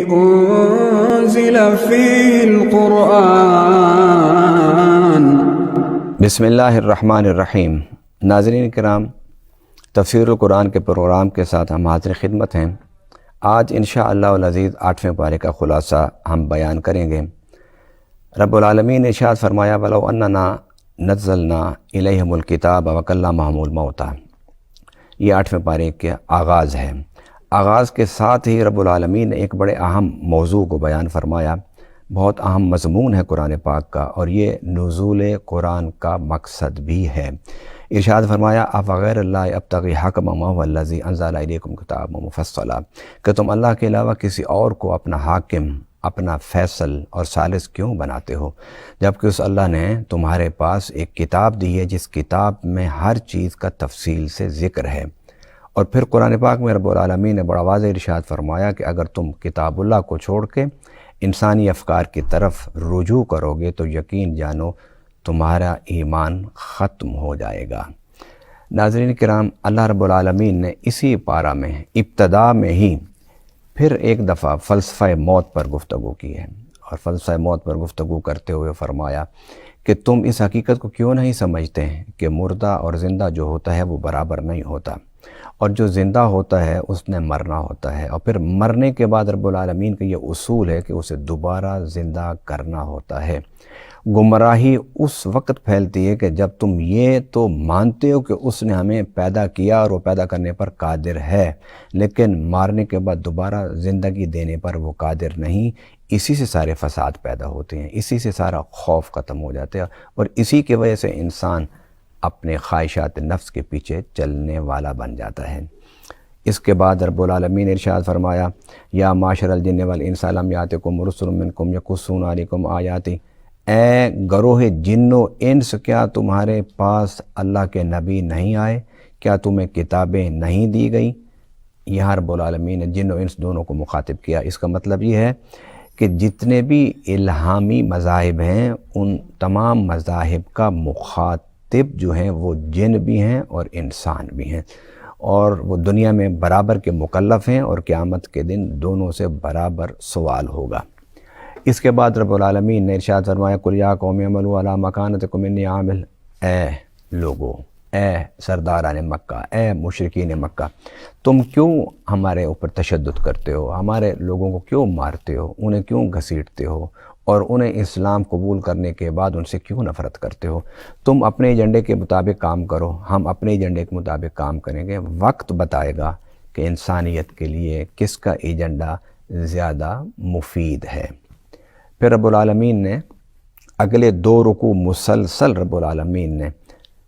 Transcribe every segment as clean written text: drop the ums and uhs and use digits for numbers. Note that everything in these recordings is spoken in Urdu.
أنزل فيه القرآن. بسم اللہ الرحمن الرحیم۔ ناظرین کرام، تفسیر القرآن کے پروگرام کے ساتھ ہم حاضر خدمت ہیں۔ آج انشاءاللہ العزیز 8ویں پارے کا خلاصہ ہم بیان کریں گے۔ رب العالمین نے ارشاد فرمایا وَلَوْ أَنَّنَا نَزَّلْنَا إِلَيْهِمُ الْكِتَابَ وَكَلَّمَهُمُ الْمَوْتَى، یہ 8ویں پارے کے آغاز ہے۔ آغاز کے ساتھ ہی رب العالمین نے ایک بڑے اہم موضوع کو بیان فرمایا۔ بہت اہم مضمون ہے قرآن پاک کا، اور یہ نزول قرآن کا مقصد بھی ہے۔ ارشاد فرمایا أَفَغَيْرَ اللَّهِ أَبْتَغِي حَكَمًا وَهُوَ الَّذِي أَنزَلَ إِلَيْكُمْ كِتَابًا مُفَصَّلًا، کہ تم اللہ کے علاوہ کسی اور کو اپنا حاکم، اپنا فیصل اور ثالث کیوں بناتے ہو، جبکہ اس اللہ نے تمہارے پاس ایک کتاب دی ہے جس کتاب میں ہر چیز کا تفصیل سے ذکر ہے۔ اور پھر قرآن پاک میں رب العالمین نے بڑا واضح ارشاد فرمایا کہ اگر تم کتاب اللہ کو چھوڑ کے انسانی افکار کی طرف رجوع کرو گے تو یقین جانو تمہارا ایمان ختم ہو جائے گا۔ ناظرین کرام، اللہ رب العالمین نے اسی پارہ میں ابتدا میں ہی پھر ایک دفعہ فلسفہ موت پر گفتگو کی ہے، اور فلسفہ موت پر گفتگو کرتے ہوئے فرمایا کہ تم اس حقیقت کو کیوں نہیں سمجھتے ہیں کہ مردہ اور زندہ جو ہوتا ہے وہ برابر نہیں ہوتا، اور جو زندہ ہوتا ہے اس نے مرنا ہوتا ہے، اور پھر مرنے کے بعد رب العالمین کا یہ اصول ہے کہ اسے دوبارہ زندہ کرنا ہوتا ہے۔ گمراہی اس وقت پھیلتی ہے کہ جب تم یہ تو مانتے ہو کہ اس نے ہمیں پیدا کیا اور وہ پیدا کرنے پر قادر ہے، لیکن مارنے کے بعد دوبارہ زندگی دینے پر وہ قادر نہیں۔ اسی سے سارے فساد پیدا ہوتے ہیں، اسی سے سارا خوف ختم ہو جاتا ہے، اور اسی کی وجہ سے انسان اپنے خواہشات نفس کے پیچھے چلنے والا بن جاتا ہے۔ اس کے بعد رب العالمین نے ارشاد فرمایا یا معاشر الجن والانس الم یاتکم رسل منکم یقصون علیکم آیاتی، اے گروہ جن و انس، کیا تمہارے پاس اللہ کے نبی نہیں آئے؟ کیا تمہیں کتابیں نہیں دی گئیں؟ یہاں رب العالمین نے جن و انس دونوں کو مخاطب کیا۔ اس کا مطلب یہ ہے کہ جتنے بھی الہامی مذاہب ہیں ان تمام مذاہب کا مخاطب جو ہیں وہ جن بھی ہیں اور انسان بھی ہیں، اور وہ دنیا میں برابر کے مکلف ہیں، اور قیامت کے دن دونوں سے برابر سوال ہوگا۔ اس کے بعد رب العالمین نے ارشاد فرمایا قُلْ یَا قَوْمِ اعْمَلُوا عَلَىٰ مَكَانَتِكُمْ إِنِّی عَامِلٌ، اے لوگو، اے سرداران مکہ، اے مشرکین مکہ، تم کیوں ہمارے اوپر تشدد کرتے ہو، ہمارے لوگوں کو کیوں مارتے ہو، انہیں کیوں گھسیٹتے ہو، اور انہیں اسلام قبول کرنے کے بعد ان سے کیوں نفرت کرتے ہو؟ تم اپنے ایجنڈے کے مطابق کام کرو، ہم اپنے ایجنڈے کے مطابق کام کریں گے۔ وقت بتائے گا کہ انسانیت کے لیے کس کا ایجنڈا زیادہ مفید ہے۔ پھر رب العالمین نے اگلے 2 رکوع مسلسل رب العالمین نے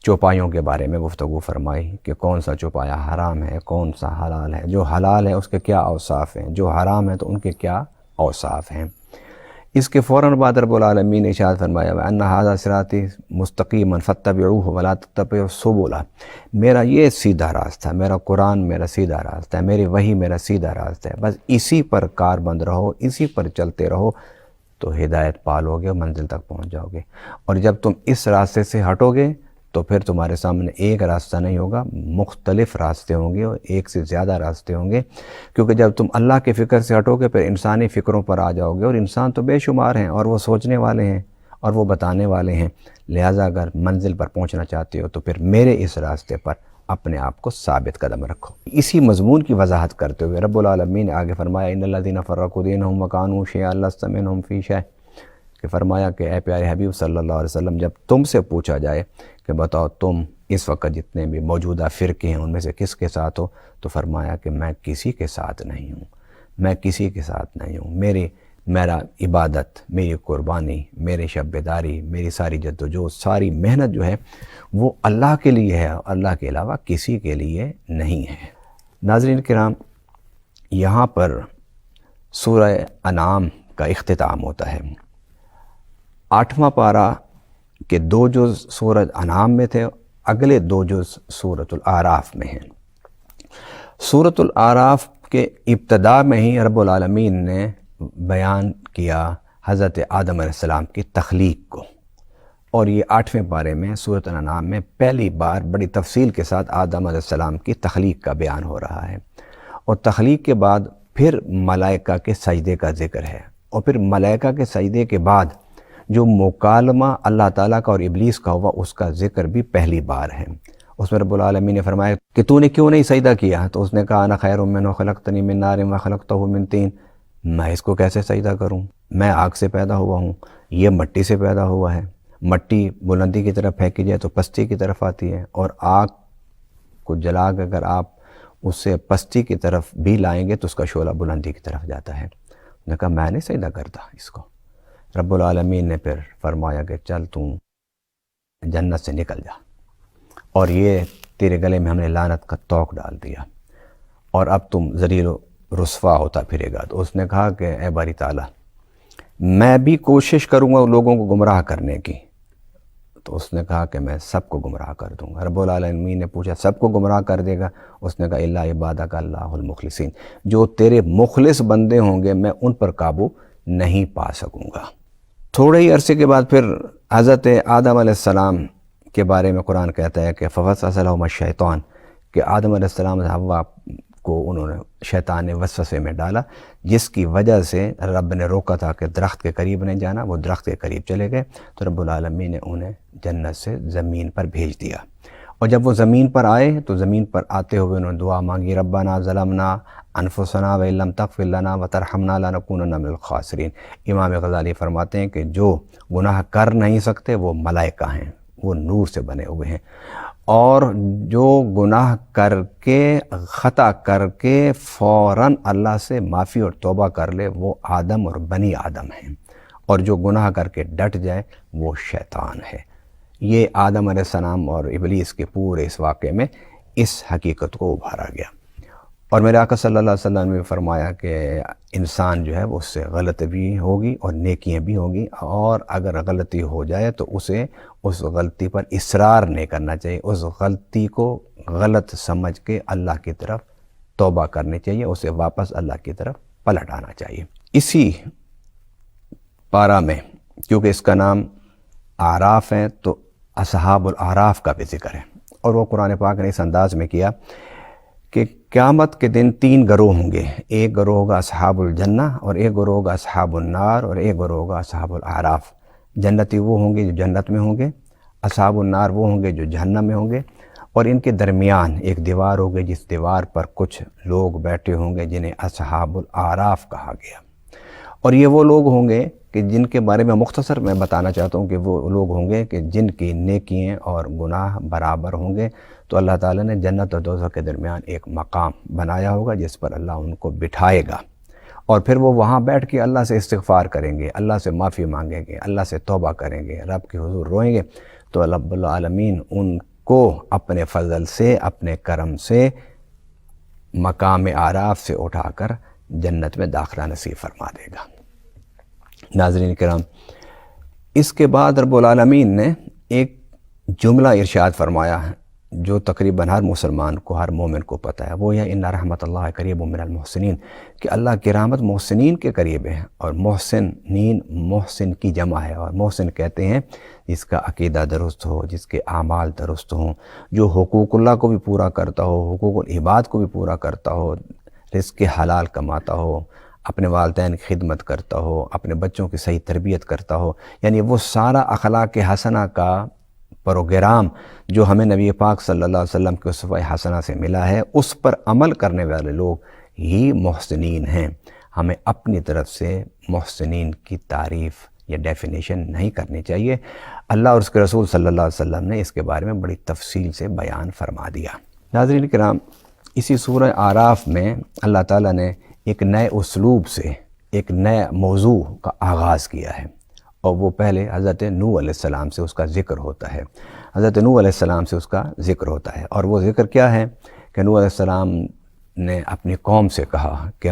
چوپایوں کے بارے میں گفتگو فرمائی کہ کون سا چوپایا حرام ہے، کون سا حلال ہے، جو حلال ہے اس کے کیا اوصاف ہیں، جو حرام ہے تو ان کے کیا اوصاف ہیں۔ اس کے فوراً بعد رب العالمین نے ارشاد فرمایا وَأَنَّ هَذَا صِرَاطِي مُسْتَقِيمًا فَاتَّبِعُوهُ وَلَا تَتَّبِعُوا السُّبُلَ، میرا یہ سیدھا راستہ، میرا قرآن میرا سیدھا راستہ ہے، میری وحی میرا سیدھا راستہ ہے، بس اسی پر کاربند رہو، اسی پر چلتے رہو تو ہدایت پالو گے اور منزل تک پہنچ جاؤ گے۔ اور جب تم اس راستے سے ہٹو گے تو پھر تمہارے سامنے ایک راستہ نہیں ہوگا، مختلف راستے ہوں گے، اور ایک سے زیادہ راستے ہوں گے، کیونکہ جب تم اللہ کے فکر سے ہٹو گے پھر انسانی فکروں پر آ جاؤ گے، اور انسان تو بے شمار ہیں اور وہ سوچنے والے ہیں اور وہ بتانے والے ہیں۔ لہٰذا اگر منزل پر پہنچنا چاہتے ہو تو پھر میرے اس راستے پر اپنے آپ کو ثابت قدم رکھو۔ اسی مضمون کی وضاحت کرتے ہوئے رب العالمین نے آگے فرمایا ان الذین فرقوا دینہم وکانوا شیعا لست منہم فی شیء، کہ فرمایا کہ اے پیارے حبیب صلی اللہ علیہ وسلم، جب تم سے پوچھا جائے کہ بتاؤ تم اس وقت جتنے بھی موجودہ فرقے ہیں ان میں سے کس کے ساتھ ہو، تو فرمایا کہ میں کسی کے ساتھ نہیں ہوں، میں کسی کے ساتھ نہیں ہوں۔ میرا عبادت، میری قربانی، میری شب بیداری، میری ساری جد و جہد، ساری محنت جو ہے وہ اللہ کے لیے ہے، اور اللہ کے علاوہ کسی کے لیے نہیں ہے۔ ناظرین کرام، یہاں پر سورہ انعام کا اختتام ہوتا ہے۔ 8واں پارہ کے 2 جز سورۃ انعام میں تھے، اگلے 2 جز سورۃ الاعراف میں ہیں۔ سورۃ الاعراف کے ابتدا میں ہی رب العالمین نے بیان کیا حضرت آدم علیہ السلام کی تخلیق کو، اور یہ 8ویں پارے میں سورۃ انعام میں پہلی بار بڑی تفصیل کے ساتھ آدم علیہ السلام کی تخلیق کا بیان ہو رہا ہے۔ اور تخلیق کے بعد پھر ملائکہ کے سجدے کا ذکر ہے، اور پھر ملائکہ کے سجدے کے بعد جو مکالمہ اللہ تعالیٰ کا اور ابلیس کا ہوا اس کا ذکر بھی پہلی بار ہے۔ اس میں رب العالمین نے فرمایا کہ تو نے کیوں نہیں سجدہ کیا؟ تو اس نے کہا انا خیر منہ خلقتنی من نار وخلقتہ من طین، میں اس کو کیسے سجدہ کروں، میں آگ سے پیدا ہوا ہوں، یہ مٹی سے پیدا ہوا ہے، مٹی بلندی کی طرف پھینکی جائے تو پستی کی طرف آتی ہے، اور آگ کو جلا کے اگر آپ اس سے پستی کی طرف بھی لائیں گے تو اس کا شعلہ بلندی کی طرف جاتا ہے۔ انہوں نے کہا میں نہیں سجدہ کرتا اس کو۔ رب العالمین نے پھر فرمایا کہ چل تم جنت سے نکل جا، اور یہ تیرے گلے میں ہم نے لعنت کا توق ڈال دیا، اور اب تم ذلیل و رسوا ہوتا پھرے گا۔ تو اس نے کہا کہ اے باری تعالیٰ میں بھی کوشش کروں گا لوگوں کو گمراہ کرنے کی۔ تو اس نے کہا کہ میں سب کو گمراہ کر دوں گا۔ رب العالمین نے پوچھا سب کو گمراہ کر دے گا؟ اس نے کہا الا عبادک اللہ المخلصین، جو تیرے مخلص بندے ہوں گے میں ان پر قابو نہیں پا سکوں گا۔ تھوڑے ہی عرصے کے بعد پھر حضرت آدم علیہ السلام کے بارے میں قرآن کہتا ہے کہ فوسوس لہما الشیطان، کہ آدم علیہ السلام حوا کو انہوں نے شیطان نے وسوسے میں ڈالا، جس کی وجہ سے رب نے روکا تھا کہ درخت کے قریب نہیں جانا، وہ درخت کے قریب چلے گئے تو رب العالمین نے انہیں جنت سے زمین پر بھیج دیا۔ اور جب وہ زمین پر آئے تو زمین پر آتے ہوئے انہوں نے دعا مانگی ربنا ظلمنا انفسنا وان لم تغفر لنا وترحمنا لنکونن من الخاسرین۔ امام غزالی فرماتے ہیں کہ جو گناہ کر نہیں سکتے وہ ملائکہ ہیں، وہ نور سے بنے ہوئے ہیں، اور جو گناہ کر کے خطا کر کے فوراً اللہ سے معافی اور توبہ کر لے وہ آدم اور بنی آدم ہیں، اور جو گناہ کر کے ڈٹ جائے وہ شیطان ہے۔ یہ آدم علیہ السلام اور ابلیس کے پورے اس واقعے میں اس حقیقت کو ابھارا گیا۔ اور میرے آقا صلی اللہ علیہ وسلم نے فرمایا کہ انسان جو ہے وہ اس سے غلطی بھی ہوگی اور نیکیاں بھی ہوگی، اور اگر غلطی ہو جائے تو اسے اس غلطی پر اصرار نہیں کرنا چاہیے، اس غلطی کو غلط سمجھ کے اللہ کی طرف توبہ کرنی چاہیے، اسے واپس اللہ کی طرف پلٹ آنا چاہیے۔ اسی پارہ میں کیونکہ اس کا نام اعراف ہے تو اصحاب الاعراف کا بھی ذکر ہے، اور وہ قرآن پاک نے اس انداز میں کیا کہ قیامت کے دن 3 گروہ ہوں گے، ایک گروہ ہوگا اصحاب الجنہ، اور ایک گروہ ہوگا اصحاب النار، اور ایک گروہ ہوگا اصحاب الاعراف۔ جنتی وہ ہوں گے جو جنت میں ہوں گے، اصحاب النار وہ ہوں گے جو جہنم میں ہوں گے، اور ان کے درمیان ایک دیوار ہوگی جس دیوار پر کچھ لوگ بیٹھے ہوں گے جنہیں اصحاب الاعراف کہا گیا۔ اور یہ وہ لوگ ہوں گے کہ جن کے بارے میں مختصر میں بتانا چاہتا ہوں کہ وہ لوگ ہوں گے کہ جن کی نیکیاں اور گناہ برابر ہوں گے، تو اللہ تعالیٰ نے جنت اور دوزخ کے درمیان ایک مقام بنایا ہوگا جس پر اللہ ان کو بٹھائے گا، اور پھر وہ وہاں بیٹھ کے اللہ سے استغفار کریں گے، اللہ سے معافی مانگیں گے، اللہ سے توبہ کریں گے، رب کے حضور روئیں گے، تو رب العالمین ان کو اپنے فضل سے اپنے کرم سے مقام اعراف سے اٹھا کر جنت میں داخلہ نصیب فرما دے گا۔ ناظرین کرام، اس کے بعد رب العالمین نے ایک جملہ ارشاد فرمایا ہے جو تقریباً ہر مسلمان کو، ہر مومن کو پتہ ہے، وہ یہ ان رحمت اللہ قریب من المحسنین، کہ اللہ کی رحمت محسنین کے قریب ہے، اور محسنین محسن کی جمع ہے، اور محسن کہتے ہیں جس کا عقیدہ درست ہو، جس کے اعمال درست ہوں، جو حقوق اللہ کو بھی پورا کرتا ہو، حقوق العباد کو بھی پورا کرتا ہو، رزق حلال کماتا ہو، اپنے والدین کی خدمت کرتا ہو، اپنے بچوں کی صحیح تربیت کرتا ہو، یعنی وہ سارا اخلاق حسنہ کا پروگرام جو ہمیں نبی پاک صلی اللہ علیہ وسلم کے اسوہ حسنہ سے ملا ہے اس پر عمل کرنے والے لوگ ہی محسنین ہیں۔ ہمیں اپنی طرف سے محسنین کی تعریف یا ڈیفینیشن نہیں کرنی چاہیے، اللہ اور اس کے رسول صلی اللہ علیہ وسلم نے اس کے بارے میں بڑی تفصیل سے بیان فرما دیا۔ ناظرین کرام، اسی سورہ اعراف میں اللہ تعالیٰ نے ایک نئے اسلوب سے ایک نئے موضوع کا آغاز کیا ہے، اور وہ پہلے حضرت نوح علیہ السلام سے اس کا ذکر ہوتا ہے، حضرت نوح علیہ السلام سے اس کا ذکر ہوتا ہے، اور وہ ذکر کیا ہے کہ نوح علیہ السلام نے اپنی قوم سے کہا کہ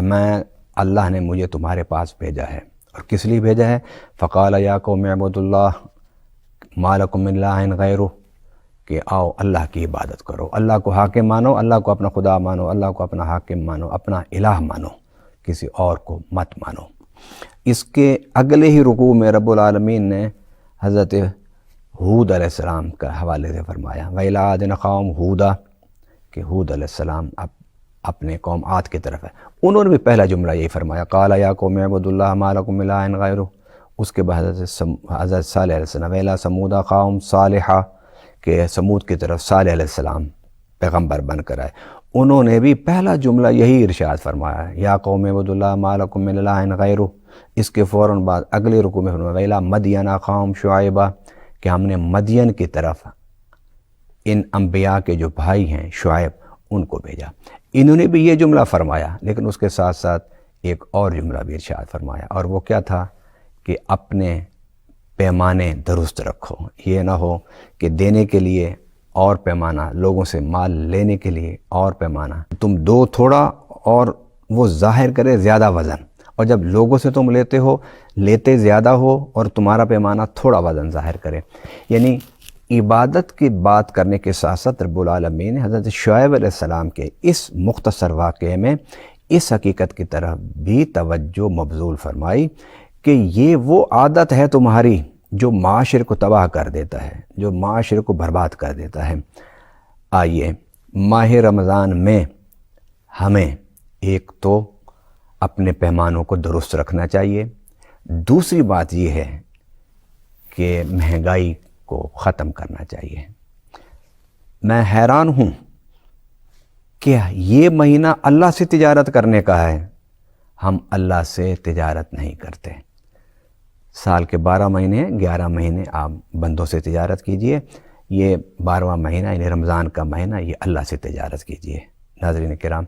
اللہ نے مجھے تمہارے پاس بھیجا ہے، اور کس لیے بھیجا ہے؟ فقال یا قوم اعبدوا اللہ ما لکم من الہ غیرہ، کہ آؤ اللہ کی عبادت کرو، اللہ کو حاکم مانو، اللہ کو اپنا خدا مانو، اللہ کو اپنا حاکم مانو، اپنا الہ مانو، کسی اور کو مت مانو۔ اس کے اگلے ہی رکوع میں رب العالمین نے حضرت ہود علیہ السلام کا حوالے سے فرمایا وَإِلَىٰ عَادٍ أَخَاهُمْ هُودًا، کہ ہود علیہ السلام اب اپنے قوم عاد کی طرف ہے، انہوں نے بھی پہلا جملہ یہی فرمایا، قال یا قوم اعبدوا اللہ ما لکم من الہ غیرہ۔ اس کے بعد حضرت صالح علیہ السلام، ویلا سمود قوم صالحہ، کہ سمود کی طرف صالح علیہ السلام پیغمبر بن کر آئے، انہوں نے بھی پہلا جملہ یہی ارشاد فرمایا، یا قوم اعبدوا اللہ ما لکم من الہ غیرہ۔ اس کے فوراً بعد اگلے رکوع میں فرمایا، ویلا مدین قوم شعیبہ، کہ ہم نے مدین کی طرف ان انبیاء کے جو بھائی ہیں شعیب ان کو بھیجا۔ انہوں نے بھی یہ جملہ فرمایا، لیکن اس کے ساتھ ساتھ ایک اور جملہ بھی ارشاد فرمایا، اور وہ کیا تھا کہ اپنے پیمانے درست رکھو، یہ نہ ہو کہ دینے کے لیے اور پیمانہ، لوگوں سے مال لینے کے لیے اور پیمانہ، تم دو تھوڑا اور وہ ظاہر کرے زیادہ وزن، اور جب لوگوں سے تم لیتے ہو لیتے زیادہ ہو اور تمہارا پیمانہ تھوڑا وزن ظاہر کرے۔ یعنی عبادت کی بات کرنے کے ساتھ ساتھ رب العالمین نے حضرت شعیب علیہ السلام کے اس مختصر واقعے میں اس حقیقت کی طرف بھی توجہ مبذول فرمائی کہ یہ وہ عادت ہے تمہاری جو معاشرے کو تباہ کر دیتا ہے، جو معاشرے کو برباد کر دیتا ہے۔ آئیے ماہ رمضان میں ہمیں ایک تو اپنے پیمانوں کو درست رکھنا چاہیے، دوسری بات یہ ہے کہ مہنگائی کو ختم کرنا چاہیے۔ میں حیران ہوں کہ یہ مہینہ اللہ سے تجارت کرنے کا ہے، ہم اللہ سے تجارت نہیں کرتے۔ سال کے 12 مہینے 11 مہینے آپ بندوں سے تجارت کیجئے، یہ 12واں مہینہ یعنی رمضان کا مہینہ یہ اللہ سے تجارت کیجئے۔ ناظرین کرام،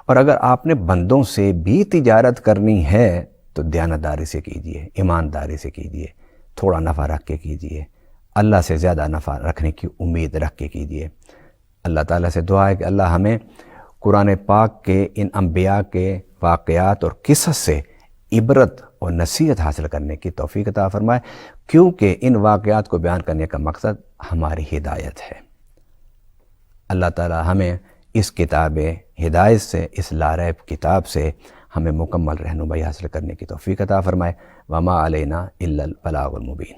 اور اگر آپ نے بندوں سے بھی تجارت کرنی ہے تو دیانتداری سے کیجئے، ایمانداری سے کیجئے، تھوڑا نفع رکھ کے کیجئے، اللہ سے زیادہ نفع رکھنے کی امید رکھ کے کیجئے۔ اللہ تعالیٰ سے دعا ہے کہ اللہ ہمیں قرآن پاک کے ان انبیاء کے واقعات اور قصص سے عبرت اور نصیحت حاصل کرنے کی توفیق عطا فرمائے، کیونکہ ان واقعات کو بیان کرنے کا مقصد ہماری ہدایت ہے۔ اللہ تعالیٰ ہمیں اس کتاب ہدایت سے، اس لاریب کتاب سے ہمیں مکمل رہنمائی حاصل کرنے کی توفیق عطا فرمائے۔ وما علینا الا البلاغ المبین۔